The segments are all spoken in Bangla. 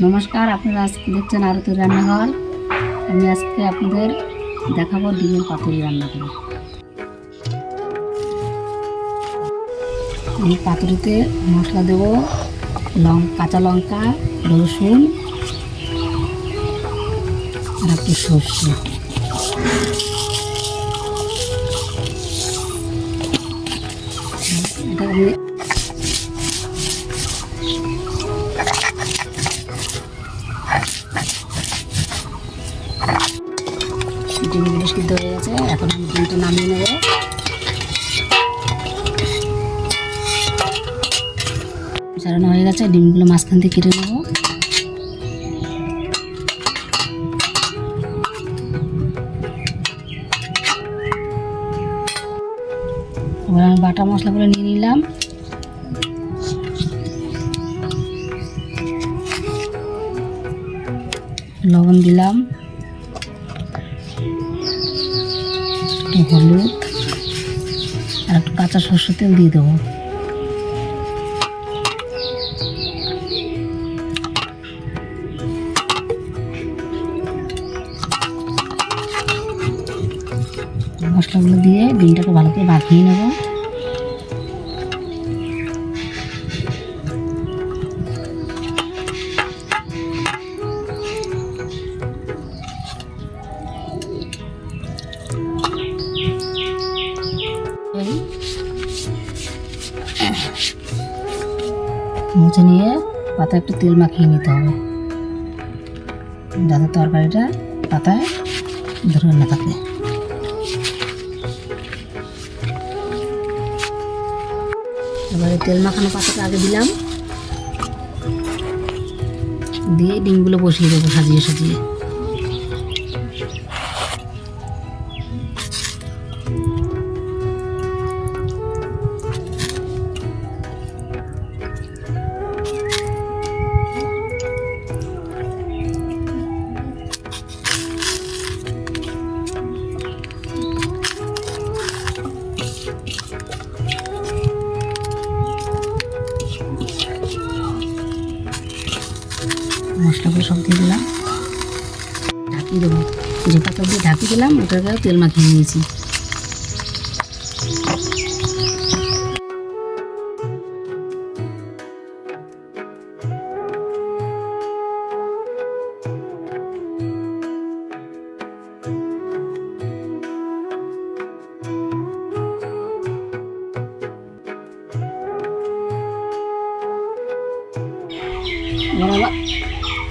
নমস্কার, আপনারা আজকে দেখছেন আরতির রান্নাঘর। আমি আজকে আপনাদের দেখাবো ডিমের পাতুরি রান্না করে। এই পাতুরিতে মশলা দেব কাঁচা লঙ্কা, রসুন আর একটু সর্ষে। এটা আমি ডিমগুলো সিদ্ধ হয়ে গেছে, এখন আমি ডিমটা নামিয়ে নেব। সারানো হয়ে গেছে, ডিমগুলো মাঝখান থেকে কেটে নেব। এবার আমি বাটা মশলাগুলো নিয়ে নিলাম। লবণ দিলাম, একটু হলুদ আর একটু কাঁচা সরষের তেল দিয়ে দেবো। মশলাগুলো দিয়ে ডিমটাকে ভালো করে মাখিয়ে নেব। মুছে নিয়ে পাতায় একটু তেল মাখিয়ে নিতে হবে, যাতে তরকারিটা পাতায় ধরে না থাকে। এবারে তেল মাখানো পাতাটা আগে দিলাম, দিয়ে ডিমগুলো বসিয়ে দেবো সাজিয়ে সাজিয়ে। মশলাগুলো সব দিয়ে দিলাম, ঢাকিয়ে দেবো। যে পাতা দিয়ে ঢাকিয়ে দিলাম ওটাকে তেল মাখিয়ে নিয়েছি।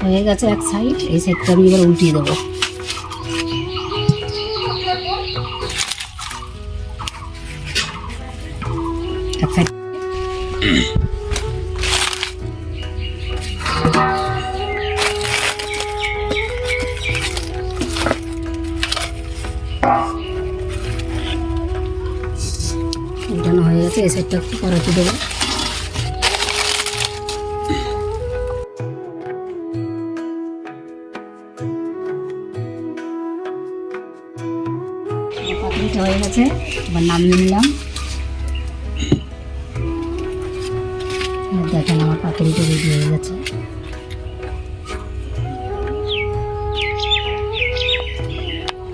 হয়ে গেছে এক সাইড, এই সাইডটা আমি এবার উল্টিয়ে দেবো। এক সাইড উল্টানো হয়ে গেছে, এই সাইডটা একটু কড়াইতে দেবো। পাতুরিটা হয়ে গেছে, এবার নামিয়ে নিলাম। দেখেন আমার পাতুরিটা রেডি হয়ে গেছে।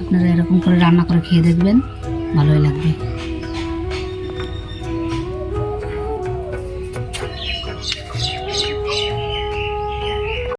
আপনারা এরকম করে রান্না করে খেয়ে দেখবেন, ভালোই লাগবে।